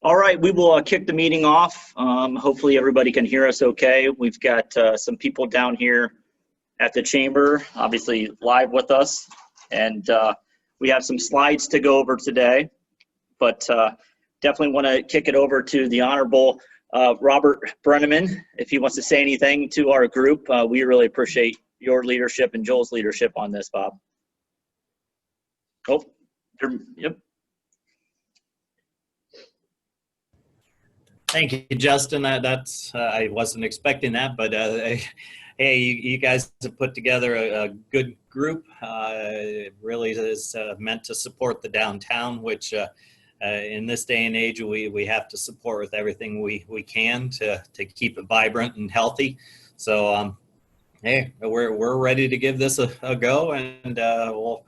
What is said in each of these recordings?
All right, we will kick the meeting off. Hopefully everybody can hear us okay. We've got some people down here at the chamber, obviously live with us, and we have some slides to go over today, but definitely want to kick it over to the Honorable Robert Brenneman, if he wants to say anything to our group. We really appreciate your leadership and Joel's leadership on this, Bob. Oh, yep. Thank you, Justin. I wasn't expecting that, but hey, you guys have put together a good group. It really is meant to support the downtown, which in this day and age we have to support with everything we can to keep it vibrant and healthy. So hey, we're ready to give this a go, and we'll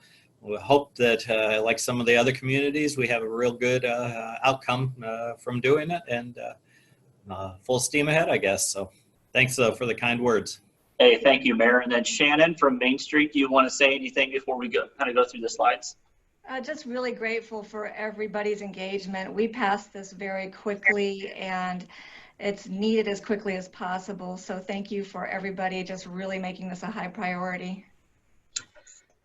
hope that, like some of the other communities, we have a real good outcome from doing it, and full steam ahead, I guess. So thanks for the kind words. Hey, thank you, Mayor. And then Shannon from Main Street, do you want to say anything before we go through the slides? Just really grateful for everybody's engagement. We passed this very quickly, and it's needed as quickly as possible. So thank you for everybody just really making this a high priority.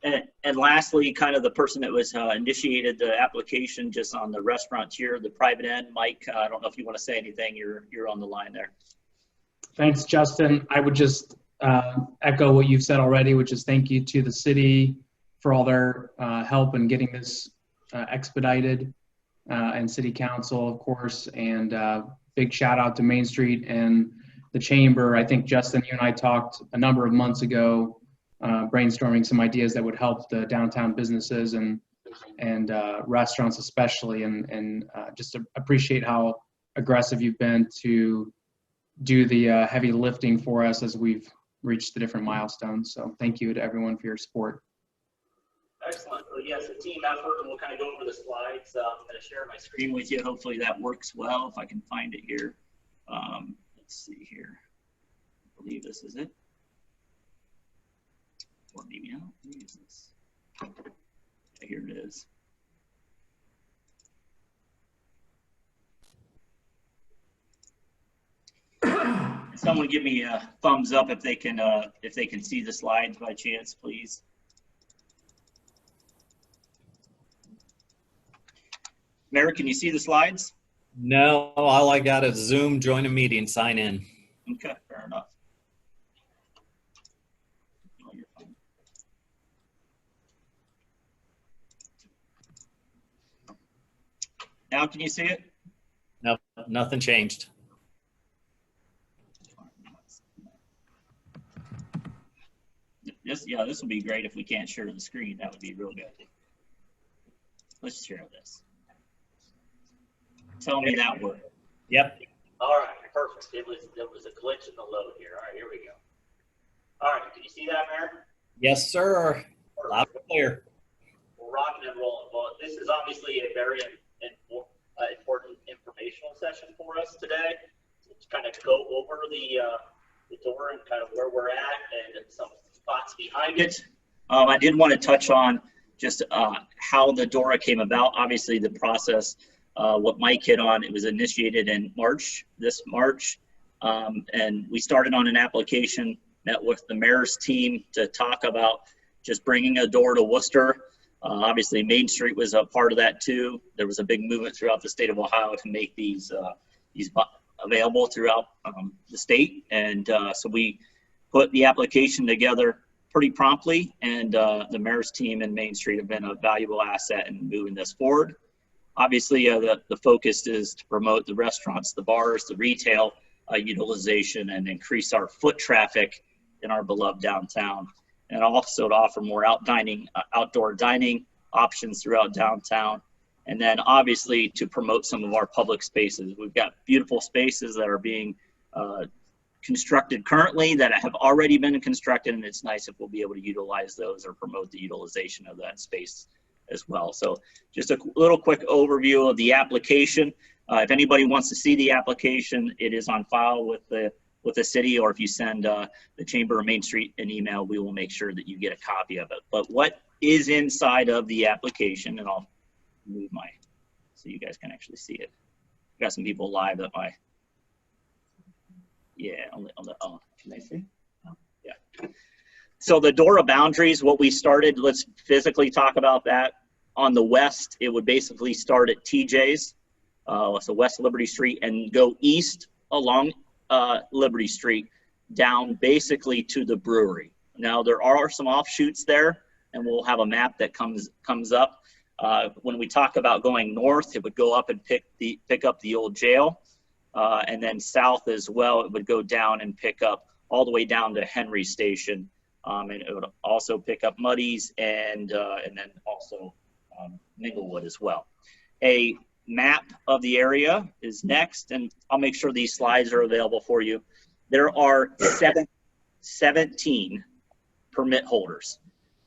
And lastly, kind of the person that was initiated the application just on the restaurateur, the private end, Mike, I don't know if you want to say anything. You're on the line there. Thanks, Justin. I would just echo what you've said already, which is thank you to the city for all their help in getting this expedited, and city council, of course, and big shout out to Main Street and the chamber. I think, Justin, you and I talked a number of months ago, brainstorming some ideas that would help the downtown businesses and restaurants especially, and just appreciate how aggressive you've been to do the heavy lifting for us as we've reached the different milestones. So thank you to everyone for your support. Excellent. Well, yes, a team effort, and we'll kind of go over the slides. I'm going to share my screen with you. Hopefully that works well, if I can find it here. Let's see here. I believe this is it. Or maybe not. Maybe it's this. Here it is. Someone give me a thumbs up if they can see the slides by chance, please. Mayor, can you see the slides? No, all I got is Zoom, join a meeting, sign in. Okay, fair enough. Now can you see it? No, nothing changed. This would be great if we can't share the screen. That would be real good. Let's share this. Tell me that worked. Yep. All right, perfect. There was a glitch in the load here. All right, here we go. All right, can you see that, Mayor? Yes, sir. Loud and clear. We're rocking and rolling. Well, this is obviously a very important informational session for us today. To kind of go over the DORA and kind of where we're at and some thoughts behind it. I did want to touch on just how the DORA came about. Obviously, the process, what Mike hit on, it was initiated in this March, and we started on an application, met with the mayor's team to talk about just bringing a DORA to Wooster. Obviously, Main Street was a part of that too. There was a big movement throughout the state of Ohio to make these available throughout the state, and so we put the application together pretty promptly, and the mayor's team and Main Street have been a valuable asset in moving this forward. Obviously, the focus is to promote the restaurants, the bars, the retail utilization, and increase our foot traffic in our beloved downtown, and also to offer more outdoor dining options throughout downtown. And then obviously to promote some of our public spaces. We've got beautiful spaces that are being constructed currently, that have already been constructed, and it's nice if we'll be able to utilize those or promote the utilization of that space as well. So just a little quick overview of the application. If anybody wants to see the application, it is on file with the city, or if you send the Chamber of Main Street an email, we will make sure that you get a copy of it. But what is inside of the application, and I'll move so you guys can actually see it. got some people live that might. Yeah, on the can they see? Oh, yeah. So the DORA boundaries, what we started, let's physically talk about that. On the west, it would basically start at TJ's, so West Liberty Street, and go east along Liberty Street down basically to the brewery. Now there are some offshoots there, and we'll have a map that comes up. When we talk about going north, it would go up and pick up the old jail. And then south as well, it would go down and pick up all the way down to Henry Station. And it would also pick up Muddy's and then also Minglewood as well. A map of the area is next, and I'll make sure these slides are available for you. There are 17 permit holders.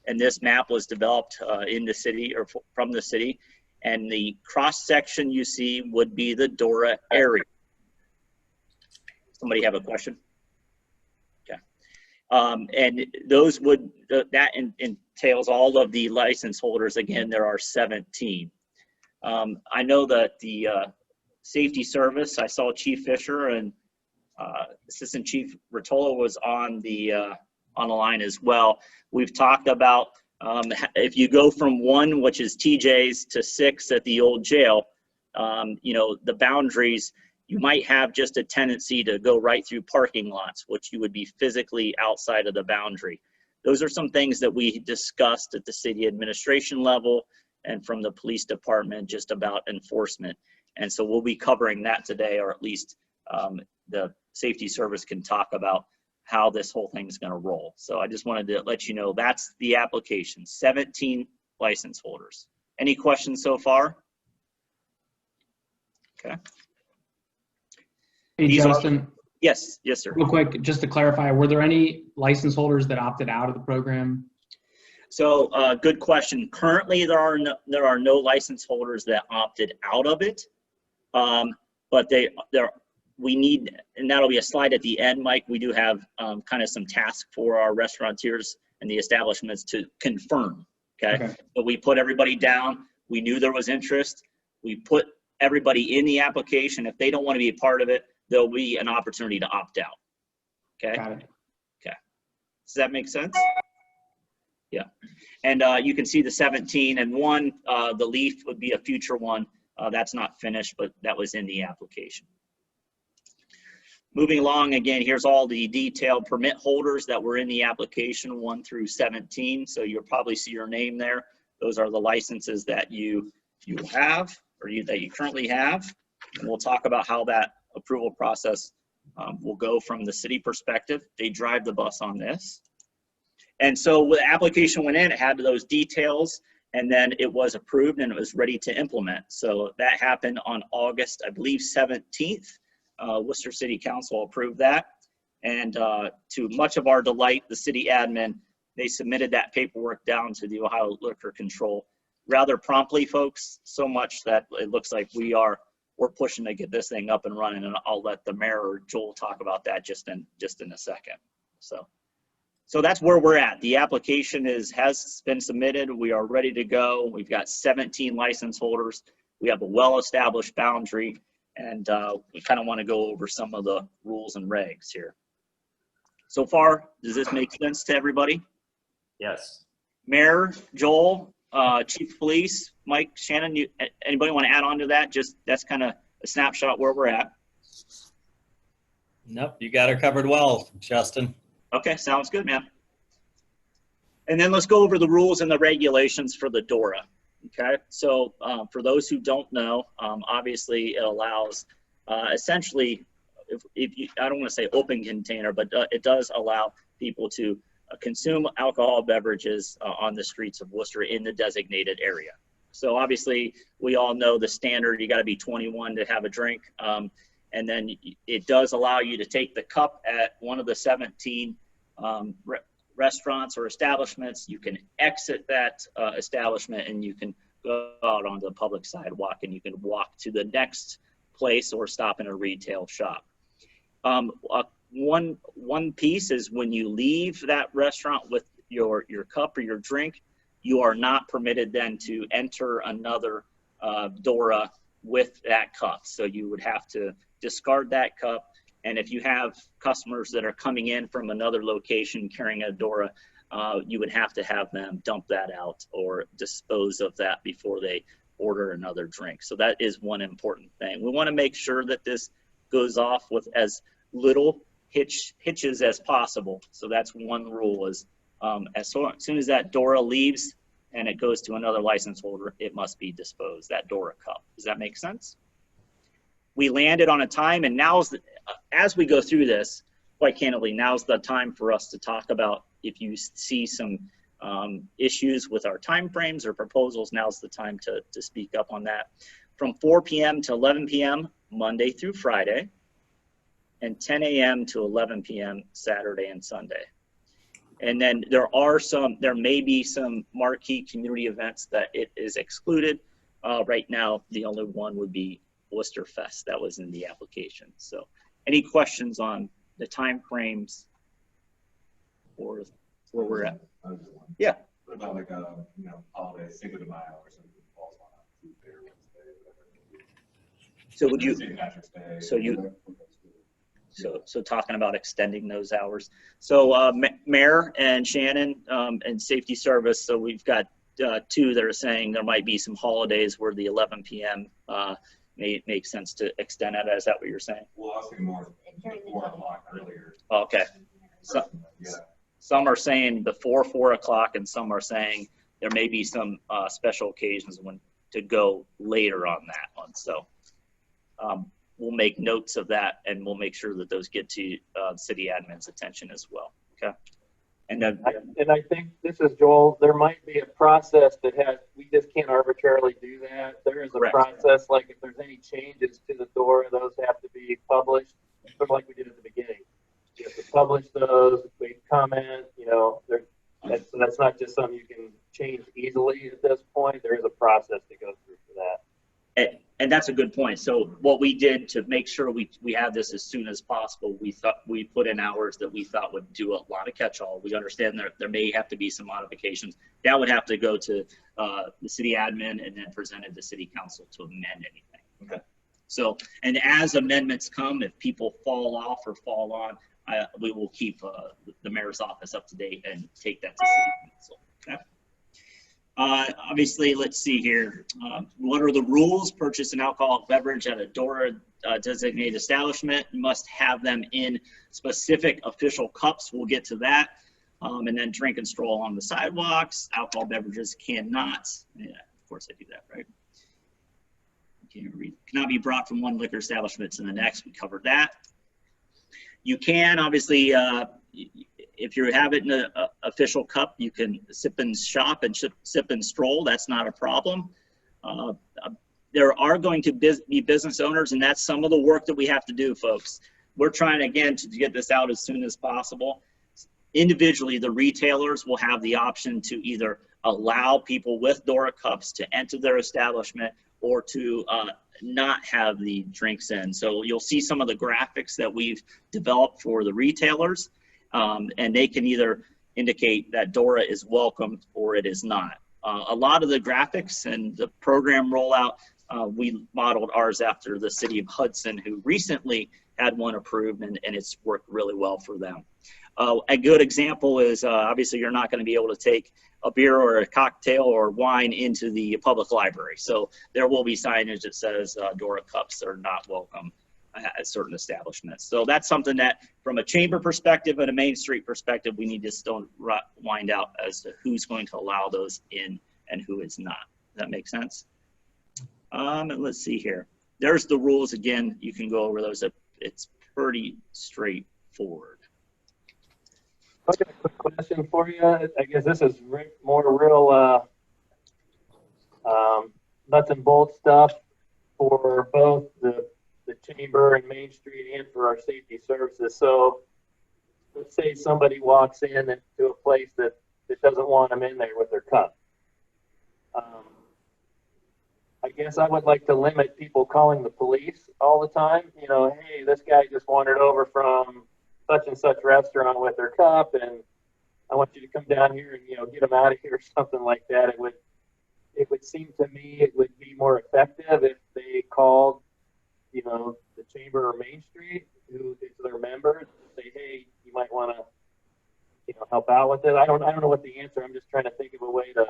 And this map was developed in the city or from the city. And the cross section you see would be the DORA area. Somebody have a question? Okay. And those would, that entails all of the license holders. Again, there are 17. I know that the safety service, I saw Chief Fisher and Assistant Chief Rotolo was on the line as well. We've talked about if you go from 1, which is TJ's, to 6 at the old jail, you know, the boundaries, you might have just a tendency to go right through parking lots, which you would be physically outside of the boundary. Those are some things that we discussed at the city administration level and from the police department just about enforcement. And so we'll be covering that today, or at least the safety service can talk about how this whole thing is going to roll. So I just wanted to let you know that's the application, 17 license holders. Any questions so far? Okay. Hey, These Justin. Yes, sir. Real quick, just to clarify, were there any license holders that opted out of the program? So good question. Currently, there are no license holders that opted out of it, but we need, and that'll be a slide at the end, Mike. We do have kind of some tasks for our restaurateurs and the establishments to confirm. Okay. But we put everybody down. We knew there was interest. We put everybody in the application. If they don't want to be a part of it, there'll be an opportunity to opt out. Okay. Got it. Okay. Does that make sense? Yeah. And you can see the 17 and 1, the leaf would be a future one. That's not finished, but that was in the application. Moving along, again, here's all the detailed permit holders that were in the application 1 through 17. So you'll probably see your name there. Those are the licenses that you have or that you currently have. And we'll talk about how that approval process will go from the city perspective. They drive the bus on this. And so when the application went in, it had those details, and then it was approved and it was ready to implement. So that happened on August, I believe, 17th. Worcester City Council approved that. And to much of our delight, the city admin, they submitted that paperwork down to the Ohio Liquor Control rather promptly, folks, so much that it looks like we're pushing to get this thing up and running, and I'll let the mayor or Joel talk about that just in a second. So that's where we're at. The application has been submitted. We are ready to go. We've got 17 license holders. We have a well-established boundary, and we kind of want to go over some of the rules and regs here. So far, does this make sense to everybody? Yes. Mayor, Joel, Chief of Police, Mike, Shannon, anybody want to add on to that? Just that's kind of a snapshot where we're at. Nope, you got her covered well, Justin. Okay, sounds good, man. And then let's go over the rules and the regulations for the DORA. Okay, so for those who don't know, obviously it allows essentially, if you, I don't want to say open container, but it does allow people to consume alcohol beverages on the streets of Worcester in the designated area. So obviously we all know the standard, you got to be 21 to have a drink. And then it does allow you to take the cup at one of the 17 restaurants or establishments. You can exit that establishment and you can go out onto the public sidewalk and you can walk to the next place or stop in a retail shop. One piece is when you leave that restaurant with your cup or your drink, you are not permitted then to enter another DORA with that cup. So you would have to discard that cup. And if you have customers that are coming in from another location carrying a DORA, you would have to have them dump that out or dispose of that before they order another drink. So that is one important thing. We want to make sure that this goes off with as little hitches as possible. So that's one rule is as soon as that DORA leaves and it goes to another license holder, it must be disposed, that DORA cup. Does that make sense? We landed on a time, and now's as we go through this, quite candidly, now's the time for us to talk about if you see some issues with our timeframes or proposals. Now's the time to speak up on that. From 4 p.m. to 11 p.m. Monday through Friday, and 10 a.m. to 11 p.m. Saturday and Sunday. And then there may be some marquee community events that it is excluded. Right now, the only one would be Wooster Fest. That was in the application. So any questions on the time frames or where we're at? Yeah. What about like a holiday, Cinco de Mayo or something that falls on a Tuesday or Wednesday, whatever. So would you? St. Patrick's Day. So you. So talking about extending those hours. So Mayor and Shannon and Safety Service. So we've got two that are saying there might be some holidays where the 11 p.m. May make sense to extend it. Is that what you're saying? Well, I was thinking more 4 o'clock earlier. Okay. So, yeah. Some are saying before 4 o'clock, and some are saying there may be some special occasions when to go later on that one. So we'll make notes of that, and we'll make sure that those get to city admin's attention as well. Okay. And then, I think this is Joel. There might be a process that we just can't arbitrarily do that. There is a Correct. process, like if there's any changes to the DORA, those have to be published, sort of like we did at the beginning. You have to publish those, make comment, that's not just something you can change easily at this point. There is a process to go through for that. and that's a good point. So what we did to make sure we have this as soon as possible, we put in hours that we thought would do a lot of catch-all. We understand there may have to be some modifications. That would have to go to the city admin and then presented to city council to amend anything. Okay. So, and as amendments come, if people fall off or fall on, we will keep the mayor's office up to date and take that to city council. Okay. Obviously, let's see here. What are the rules? Purchase an alcoholic beverage at a DORA designated establishment. You must have them in specific official cups. We'll get to that. And then drink and stroll on the sidewalks. Alcohol beverages cannot. Yeah, of course I do that, right? Can't read. Cannot be brought from one liquor establishment to the next. We covered that. You can obviously, if you have it in an official cup, you can sip and shop and sip and stroll. That's not a problem. There are going to be business owners, and that's some of the work that we have to do, folks. We're trying, again, to get this out as soon as possible. Individually, the retailers will have the option to either allow people with DORA cups to enter their establishment or to not have the drinks in. So you'll see some of the graphics that we've developed for the retailers, and they can either indicate that DORA is welcomed or it is not. A lot of the graphics and the program rollout, we modeled ours after the city of Hudson, who recently had one approved, and it's worked really well for them. A good example is obviously you're not going to be able to take a beer or a cocktail or wine into the public library. So there will be signage that says DORA cups are not welcome at certain establishments. So that's something that from a chamber perspective and a Main Street perspective, we need to still wind out as to who's going to allow those in and who is not. Does that make sense? And let's see here. There's the rules again. You can go over those. It's pretty straightforward. I've got a quick question for you. I guess this is more real nuts and bolts stuff for both the chamber and Main Street and for our safety services. So let's say somebody walks in to a place that doesn't want them in there with their cup. I guess I would like to limit people calling the police all the time. Hey, this guy just wandered over from such and such restaurant with their cup, and I want you to come down here and get them out of here or something like that. it would seem to me it would be more effective if they called, you know, the chamber or Main Street, who is their members, and say, hey, you might want to, you know, help out with it. I don't know what the answer. I'm just trying to think of a way to,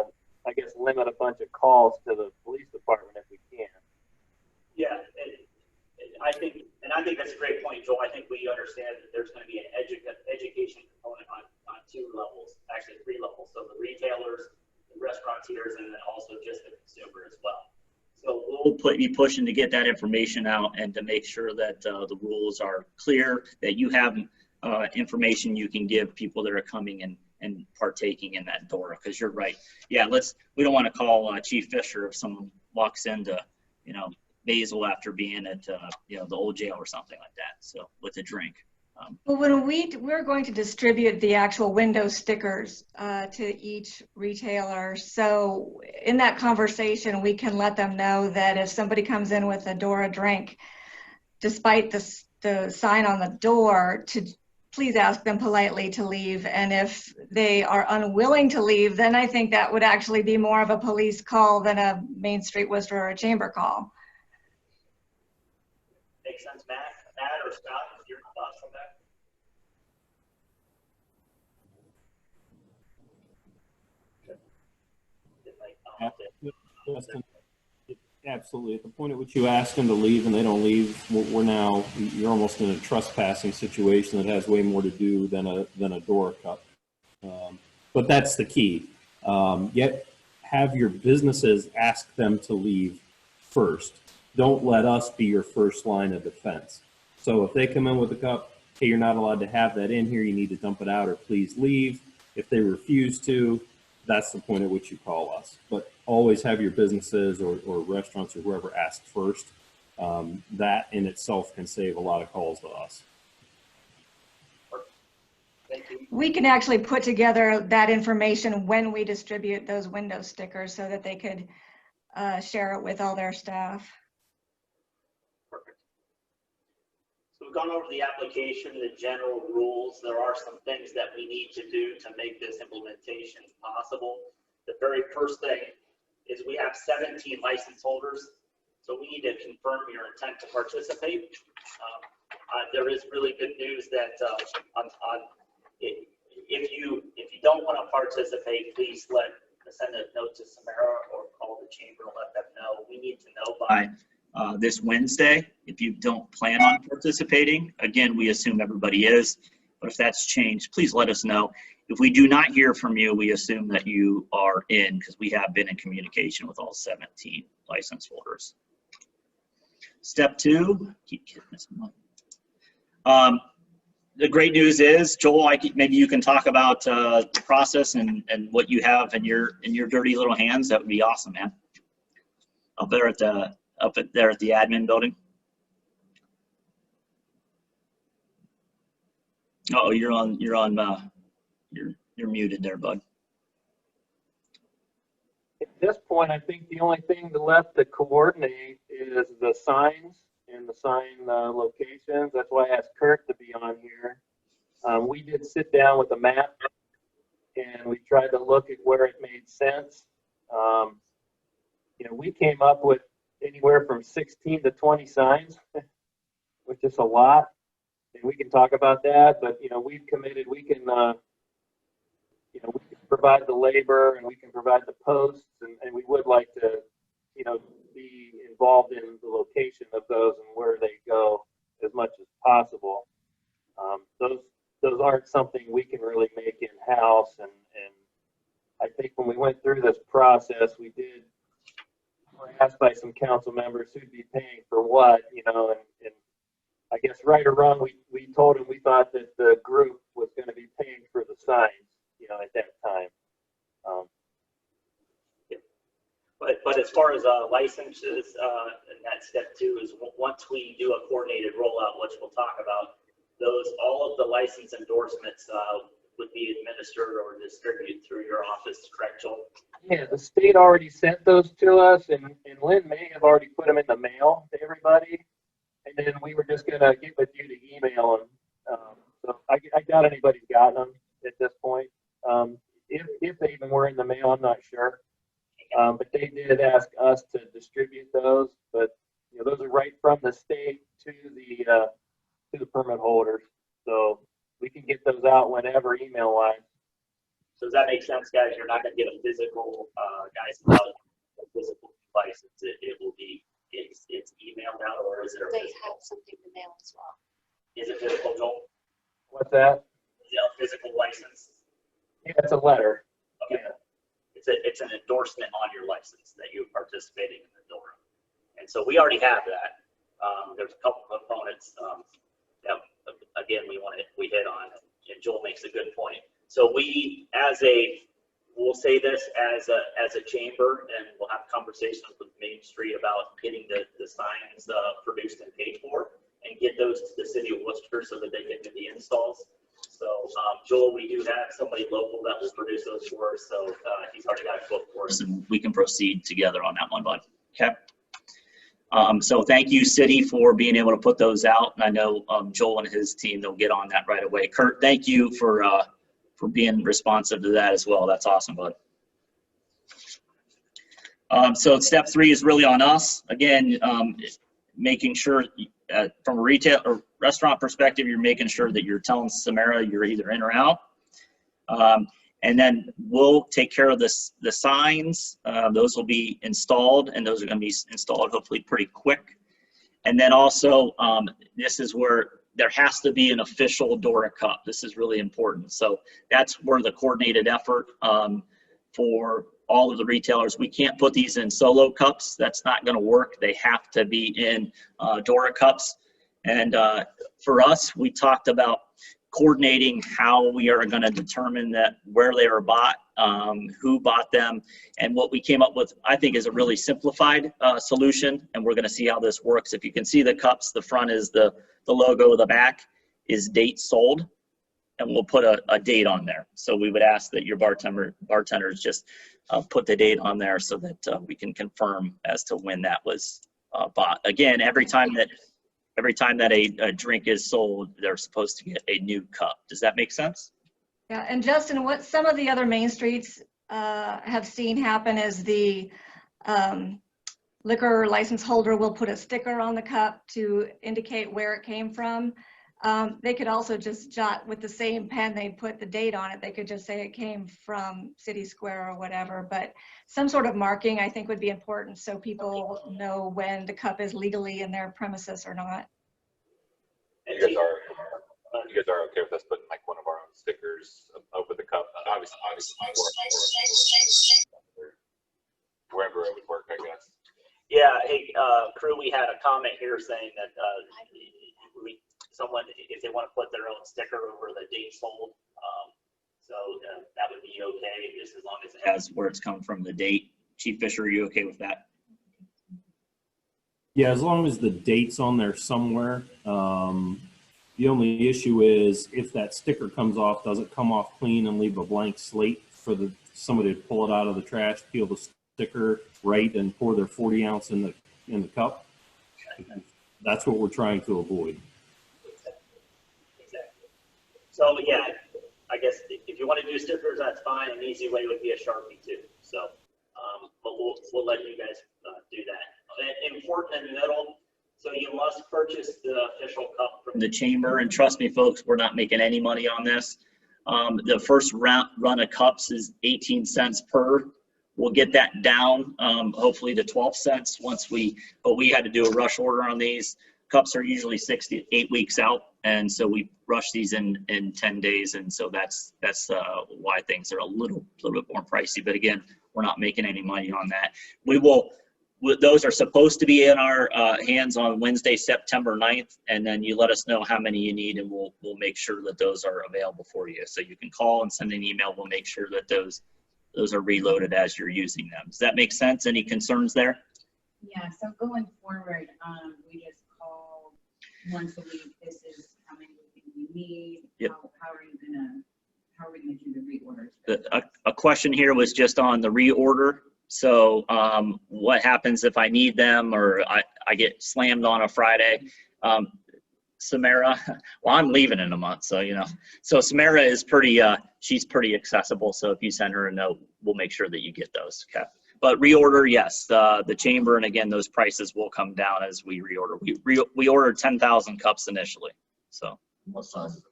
I guess, limit a bunch of calls to the police department if we can. Yeah, I think that's a great point, Joel. I think we understand that there's going to be an education component on two levels, actually three levels. So the retailers, the restaurateurs, and then also just the consumer as well. So We'll be pushing to get that information out and to make sure that the rules are clear, that you have information you can give people that are coming and partaking in that DORA. Because you're right. Yeah, we don't want to call Chief Fisher if someone walks into, you know, Basil after being at you know, the old jail or something like that. So with a drink. Well, when we're going to distribute the actual window stickers to each retailer. So in that conversation, we can let them know that if somebody comes in with a DORA drink, despite the sign on the door, to please ask them politely to leave. And if they are unwilling to leave, then I think that would actually be more of a police call than a Main Street Wooster or a chamber call. makes sense, Matt or Scott, your thoughts on that? Absolutely. At the point at which you ask them to leave and they don't leave, you're almost in a trespassing situation that has way more to do than a DORA cup. But that's the key. Yet have your businesses ask them to leave first. Don't let us be your first line of defense. So if they come in with a cup, hey, you're not allowed to have that in here, you need to dump it out, or please leave. If they refuse to, that's the point at which you call us. But always have your businesses or restaurants or whoever ask first. That in itself can save a lot of calls to us. We can actually put together that information when we distribute those window stickers so that they could share it with all their staff. Perfect. So we've gone over the application, the general rules. There are some things that we need to do to make this implementation possible. The very first thing is we have 17 license holders, so we need to confirm your intent to participate. There is really good news that if you don't want to participate, please send a note to Samara or call the chamber and let them know. We need to know by This Wednesday, if you don't plan on participating, again, we assume everybody is, but if that's changed, please let us know. If we do not hear from you, we assume that you are in, because we have been in communication with all 17 license holders. Step 2, keep getting this one. The great news is, Joel, maybe you can talk about the process and what you have in your dirty little hands. That would be awesome, man. Up there at the admin building. Oh, you're muted there, bud. At this point, I think the only thing left to coordinate is the signs and the sign locations. That's why I asked Kurt to be on here. We did sit down with a map and we tried to look at where it made sense. We came up with anywhere from 16 to 20 signs, which is a lot. And we can talk about that, but we've committed. We can, we can provide the labor and we can provide the posts, and we would like to, be involved in the location of those and where they go as much as possible. Those aren't something we can really make in-house, and I think when we went through this process, we were asked by some council members who'd be paying for what, and I guess right or wrong, we told them we thought that the group was going to be paying for the signs, at that time. But as far as licenses, and that step 2 is once we do a coordinated rollout, which we'll talk about, all of the license endorsements would be administered or distributed through your office, correct, Joel? Yeah, the state already sent those to us, and Lynn may have already put them in the mail to everybody, and then we were just going to get with you to email them. So I doubt anybody's gotten them at this point. If they even were in the mail, I'm not sure. But they did ask us to distribute those, but those are right from the state to the permit holders. So we can get those out whenever, email wise. So does that make sense, guys? You're not going to get a physical, guys, without a physical license. It will be, it's emailed out, or is it a They physical? have something to mail as well. Is it physical, Joel? What's that? Yeah, physical license. Yeah, it's a letter. Okay. Yeah. It's an endorsement on your license that you're participating in the DORA. And so we already have that. There's a couple components that, again, we hit on, and Joel makes a good point. So we, we'll say this as a chamber, and we'll have conversations with Main Street about getting the signs produced and paid for, and get those to the city of Wooster so that they can do the installs. So Joel, we do have somebody local that will produce those for us. So he's already got a book for us, and we can proceed together on that one, bud. Okay. So thank you, City, for being able to put those out. And I know Joel and his team, they'll get on that right away. Kurt, thank you for being responsive to that as well. That's awesome, bud. So step 3 is really on us. Again, making sure from a retail or restaurant perspective, you're making sure that you're telling Samara you're either in or out. And then we'll take care of the signs. Those will be installed, and those are going to be installed hopefully pretty quick. And then also, this is where there has to be an official DORA cup. This is really important. So that's where the coordinated effort for all of the retailers. We can't put these in solo cups. That's not going to work. They have to be in DORA cups. And for us, we talked about coordinating how we are going to determine that where they were bought, who bought them, and what we came up with, I think, is a really simplified solution. And we're going to see how this works. If you can see the cups, the front is the logo, the back is date sold, and we'll put a date on there. So we would ask that your bartenders just put the date on there so that we can confirm as to when that was bought. Again, every time that a drink is sold, they're supposed to get a new cup. Does that make sense? Yeah, and Justin, what some of the other main streets have seen happen is the liquor license holder will put a sticker on the cup to indicate where it came from. They could also just jot with the same pen they put the date on it. They could just say it came from City Square or whatever, but some sort of marking I think would be important so people know when the cup is legally in their premises or not. You guys are okay with us putting like one of our own stickers over the cup? Obviously wherever it would work, I guess. Yeah, hey, crew, we had a comment here saying that someone, if they want to put their own sticker over the date sold, so that would be okay, just as long as it has where it's come from, the date. Chief Fisher, are you okay with that? Yeah, as long as the date's on there somewhere. The only issue is if that sticker comes off, does it come off clean and leave a blank slate for somebody to pull it out of the trash, peel the sticker right, and pour their 40 ounce in the cup? That's what we're trying to avoid. Exactly. So yeah, I guess if you want to do stickers, that's fine. An easy way would be a Sharpie too. So, but we'll let you guys do that. Important in the middle. So you must purchase the official cup from the chamber, and trust me, folks, we're not making any money on this. The first run of cups is 18 cents per. We'll get that down, hopefully to 12 cents but we had to do a rush order on these. Cups are usually 6 to 8 weeks out, and so we rush these in 10 days, and so that's why things are a little bit more pricey. But again, we're not making any money on that. Those are supposed to be in our hands on Wednesday, September 9th, and then you let us know how many you need, and we'll make sure that those are available for you. So you can call and send an email. We'll make sure that those are reloaded as you're using them. Does that make sense? Any concerns there? Yeah, so going forward, we just call once a week. This is how many we think we need. Yep. How are we gonna do the reorders? A question here was just on the reorder. So what happens if I need them or I get slammed on a Friday? Samara, well, I'm leaving in a month, so So Samara is she's pretty accessible. So if you send her a note, we'll make sure that you get those. Okay. But reorder, yes, the chamber, and again, those prices will come down as we reorder. We ordered 10,000 cups initially, so. What size is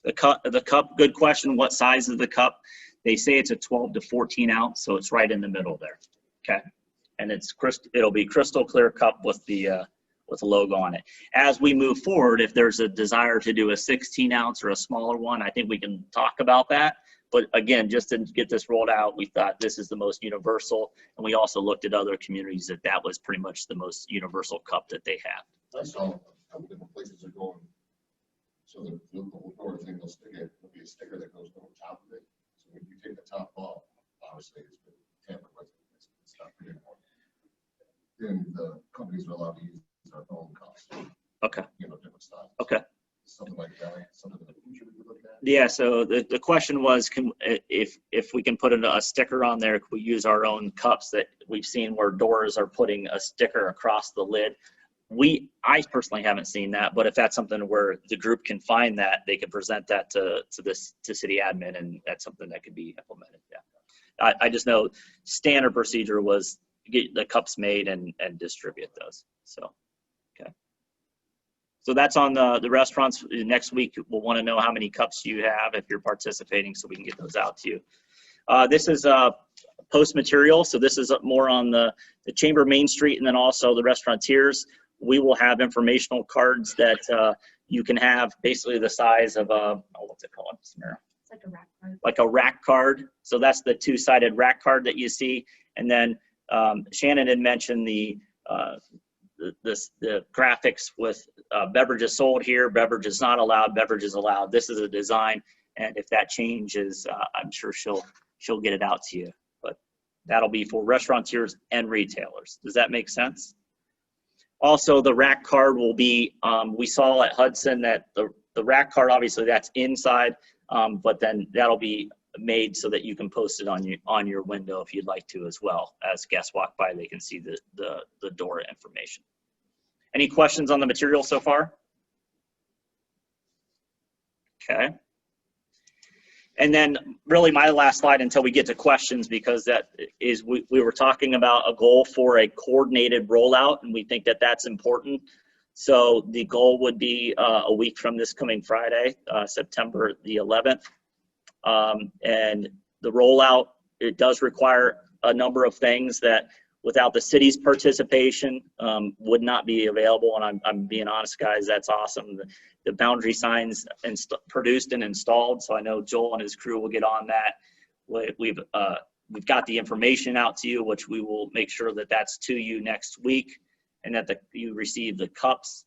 the cup? The cup, good question. What size is the cup? They say it's a 12 to 14 ounce, so it's right in the middle there. Okay, and it'll be crystal clear cup with the logo on it. As we move forward, if there's a desire to do a 16 ounce or a smaller one, I think we can talk about that. But again, just to get this rolled out, we thought this is the most universal, and we also looked at other communities that was pretty much the most universal cup that they have. I saw a couple different places are going, so the whole door thing, there'll be a sticker that goes over top of it. So when you take the top off, obviously it's been tampered with, it's not good anymore. Then the companies are allowed to use their own cups. Okay. Different styles. Okay. Something like that, something in the future we could look at. Yeah, so the question was, if we can put a sticker on there, can we use our own cups that we've seen where doors are putting a sticker across the lid? I personally haven't seen that, but if that's something where the group can find that, they can present that to city admin, and that's something that could be implemented. Yeah, I just know standard procedure was get the cups made and distribute those. So, okay. So that's on the restaurants. Next week, we'll want to know how many cups you have if you're participating, so we can get those out to you. This is post material, so this is more on the Chamber Main Street, and then also the restaurateurs. We will have informational cards that you can have, basically the size of what's it called, Samara? It's like a rack card. Like a rack card. So that's the two-sided rack card that you see. And then Shannon had mentioned the graphics with beverages sold here, beverages not allowed, beverages allowed. This is a design, and if that changes, I'm sure she'll get it out to you. But that'll be for restaurateurs and retailers. Does that make sense? Also, the rack card will be, we saw at Hudson that the rack card, obviously that's inside, but then that'll be made so that you can post it on your window if you'd like to as well. As guests walk by, they can see the DORA information. Any questions on the material so far? Okay. And then really my last slide until we get to questions, because that is, we were talking about a goal for a coordinated rollout, and we think that that's important. So the goal would be a week from this coming Friday, September the 11th. And the rollout, it does require a number of things that without the city's participation would not be available. And I'm being honest, guys, that's awesome. The boundary signs produced and installed. So I know Joel and his crew will get on that. We've got the information out to you, which we will make sure that that's to you next week, and that you receive the cups,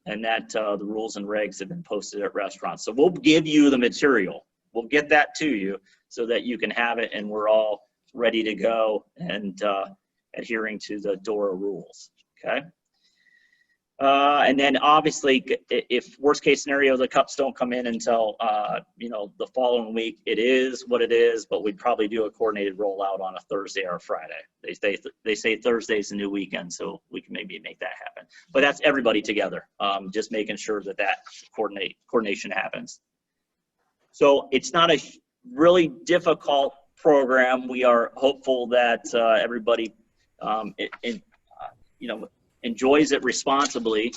and that the rules and regs have been posted at restaurants. So we'll give you the material. We'll get that to you so that you can have it, and we're all ready to go and adhering to the DORA rules, okay? And then obviously, if worst case scenario, the cups don't come in until, the following week, it is what it is, but we'd probably do a coordinated rollout on a Thursday or a Friday. They say Thursday's the new weekend, so we can maybe make that happen. But that's everybody together, just making sure that coordination happens. So it's not a really difficult program. We are hopeful that everybody enjoys it responsibly,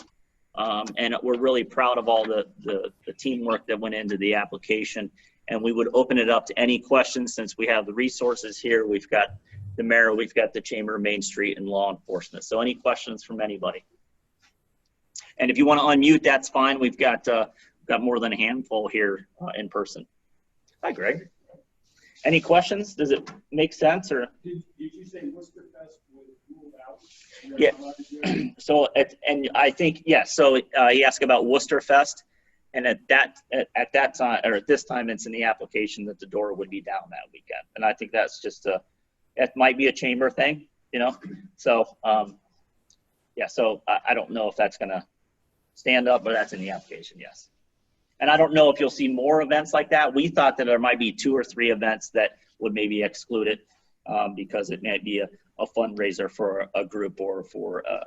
and we're really proud of all the teamwork that went into the application. And we would open it up to any questions, since we have the resources here. We've got the mayor, we've got the Chamber of Main Street, and law enforcement. So any questions from anybody? And if you want to unmute, that's fine. We've got more than a handful here in person. Hi, Greg. Any questions? Does it make sense, or? Did you say Wooster Fest was ruled out? Yeah. So and I think yes. So he asked about Wooster Fest, and at that time, or at this time, it's in the application that the DORA would be down that weekend. And I think that's just it might be a chamber thing, So yeah. So I don't know if that's gonna stand up, but that's in the application. Yes. And I don't know if you'll see more events like that. We thought that there might be 2 or 3 events that would maybe exclude it because it might be a fundraiser for a group or for a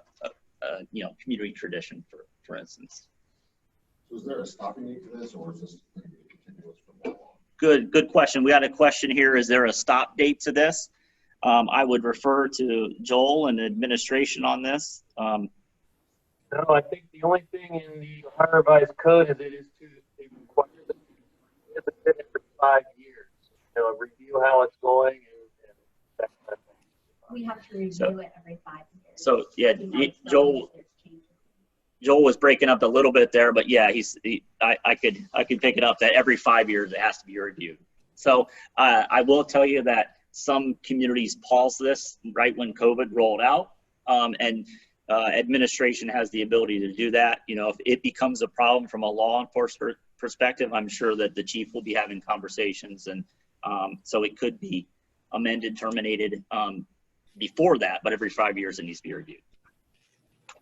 community tradition, for instance. So is there a stopping date to this, or is this going to be continuous from now on? Good question. We got a question here. Is there a stop date to this? I would refer to Joel and administration on this. No, I think the only thing in the Ohio Revised Code is it is to require that you visit it every 5 years. Review how it's going and that kind of thing. We have to review it every 5 years. So yeah, You know, Joel was breaking up a little bit there, but yeah, I could pick it up that every 5 years it has to be reviewed. So I will tell you that some communities paused this right when COVID rolled out, and administration has the ability to do that. If it becomes a problem from a law enforcement perspective, I'm sure that the chief will be having conversations, and so it could be amended, terminated before that, but every 5 years it needs to be reviewed.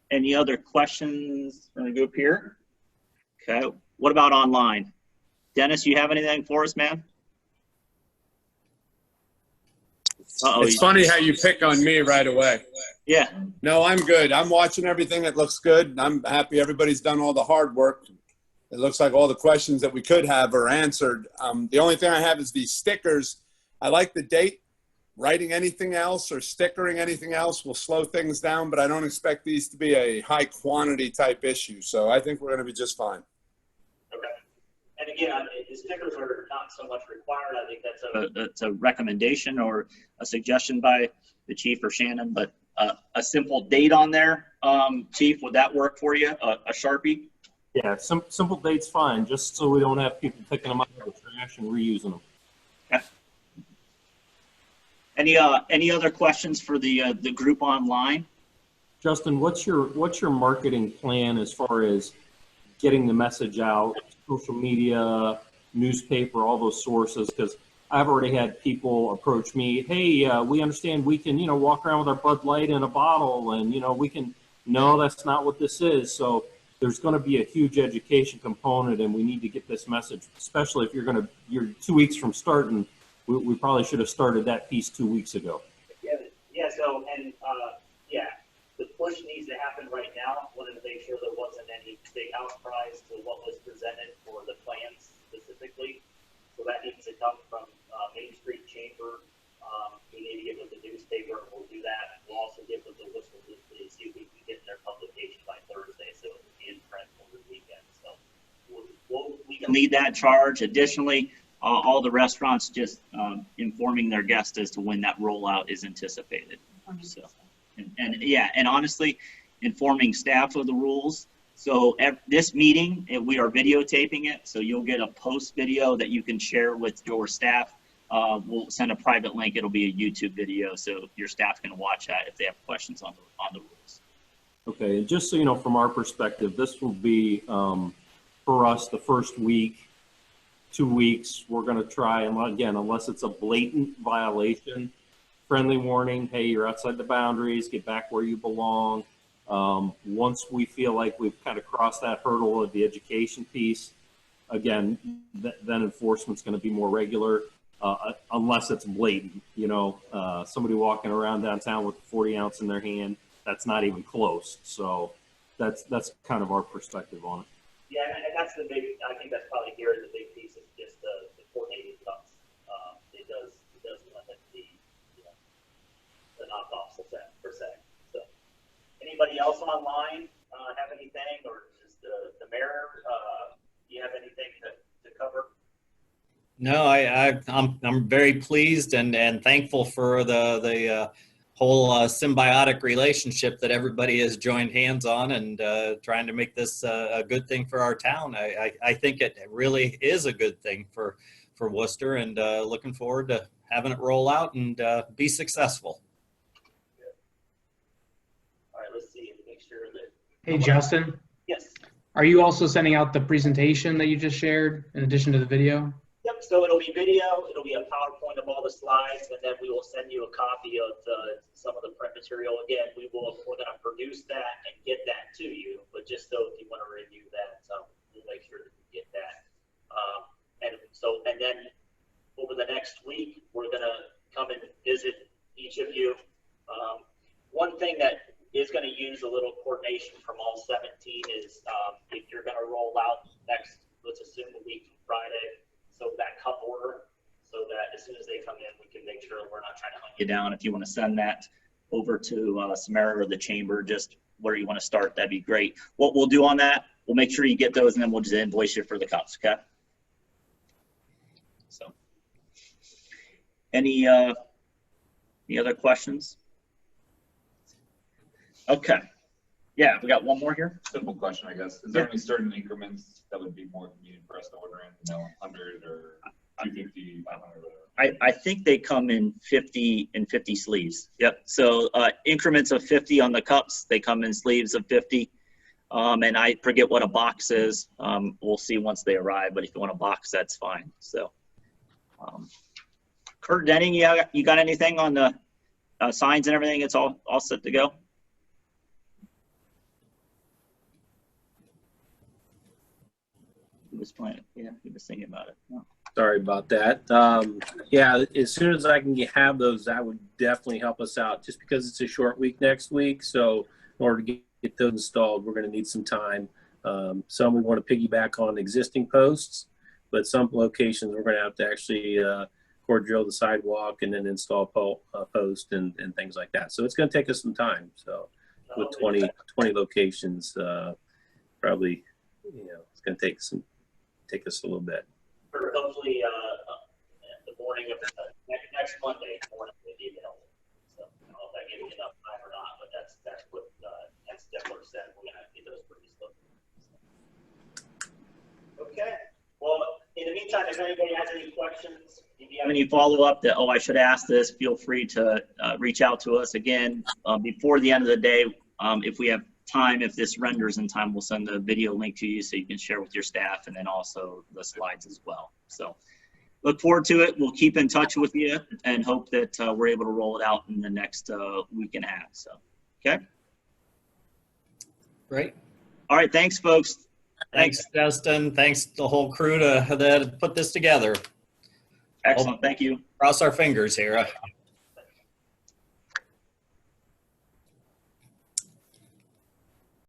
Any other questions from the group here? Okay, what about online? Dennis, you have anything for us, man? It's funny how you pick on me right away. Yeah. No, I'm good. I'm watching everything. It looks good. I'm happy everybody's done all the hard work. It looks like all the questions that we could have are answered. The only thing I have is these stickers. I like the date. Writing anything else or stickering anything else will slow things down, but I don't expect these to be a high quantity type issue. So I think we're going to be just fine. Okay. And again, the stickers are not so much required. I think that's a recommendation or a suggestion by the chief or Shannon, but a simple date on there, Chief, would that work for you? A Sharpie? Yeah, simple date's fine, just so we don't have people picking them up out of the trash and reusing them. Okay. Any other questions for the group online? Justin, what's your marketing plan as far as getting the message out, social media, newspaper, all those sources? Because I've already had people approach me, hey, we understand we can, walk around with our Bud Light in a bottle and, we can, no, that's not what this is. So there's going to be a huge education component, and we need to get this message, especially if you're 2 weeks from starting. We probably should have started that piece 2 weeks ago. Yeah. So, and the push needs to happen right now. Wanted to make sure there wasn't any big outcries to what was presented for the plans specifically. So that needs to come from Main Street Chamber. We need to get with the newspaper. We'll do that. We'll also get with the Wooster to see if we can get their publication by Thursday, so it will be in print over the weekend. So we can lead that charge. Additionally, all the restaurants just informing their guests as to when that rollout is anticipated. So, and honestly, informing staff of the rules. So this meeting, we are videotaping it, so you'll get a post video that you can share with your staff. We'll send a private link. It'll be a YouTube video, so your staff can watch that if they have questions on the rules. Okay, and just so you know, from our perspective, this will be for us the first week. 2 weeks, we're going to try, and again, unless it's a blatant violation, friendly warning, hey, you're outside the boundaries, get back where you belong. Once we feel like we've kind of crossed that hurdle of the education piece, again, then enforcement's going to be more regular, unless it's blatant. Somebody walking around downtown with a 40 ounce in their hand, that's not even close. So that's kind of our perspective on it. Yeah, and that's the big, I think that's probably here the big piece is just the coordinated cuts. It does limit the knockoffs per se. So, anybody else online have anything, or just the mayor? Do you have anything to cover? No, I'm very pleased and thankful for the whole symbiotic relationship that everybody has joined hands on, and trying to make this a good thing for our town. I think it really is a good thing for Wooster, and looking forward to having it roll out and be successful. All right, let's see, make sure that. Hey, Justin, Yes. are you also sending out the presentation that you just shared in addition to the video? Yep, so it'll be video, it'll be a PowerPoint of all the slides, and then we will send you a copy of some of the print material. Again, we're gonna produce that and get that to you, but just so if you wanna review that, we'll make sure that you get that. And then over the next week, we're gonna come and visit each of you. One thing that is gonna use a little coordination from all 17 is if you're gonna roll out next, let's assume a week from Friday, so that cup order, so that as soon as they come in, we can make sure we're not trying to hunt you down. If you want to send that over to Samara or the chamber, just where you want to start, that'd be great. What we'll do on that, we'll make sure you get those, and then we'll just invoice you for the cups, okay? So, any other questions? Okay. Yeah, we got one more here. Simple question, I guess. Is there any certain increments that would be more convenient for us to order in, 100 or 250, 500, whatever? I think they come in 50 sleeves. Yep. So increments of 50 on the cups, they come in sleeves of 50. And I forget what a box is. We'll see once they arrive, but if you want a box, that's fine. So, Kurt Denning, you got anything on the signs and everything? It's all set to go? He was playing. Yeah, he was thinking about it. Oh. Sorry about that. Yeah, as soon as I can have those, that would definitely help us out, just because it's a short week next week. So in order to get those installed, we're going to need some time. Some we want to piggyback on existing posts, but some locations we're going to have to actually core drill the sidewalk and then install post and things like that. So it's going to take us some time. So with 20 locations, probably, it's going to take us a little bit. For hopefully the morning of next Monday morning will be available. So I don't know if that gives you enough time or not, but that's what Stifler said. We're gonna get those pretty slow. Okay. Well, in the meantime, if anybody has any questions, if you have any follow-up that, I should ask this, feel free to reach out to us again before the end of the day. If we have time, if this renders in time, we'll send the video link to you so you can share with your staff, and then also the slides as well. So look forward to it. We'll keep in touch with you and hope that we're able to roll it out in the next week and a half. So, okay. Great. All right. Thanks, folks. Thanks, Justin. Thanks to the whole crew to put this together. Excellent. Thank you. Cross our fingers here.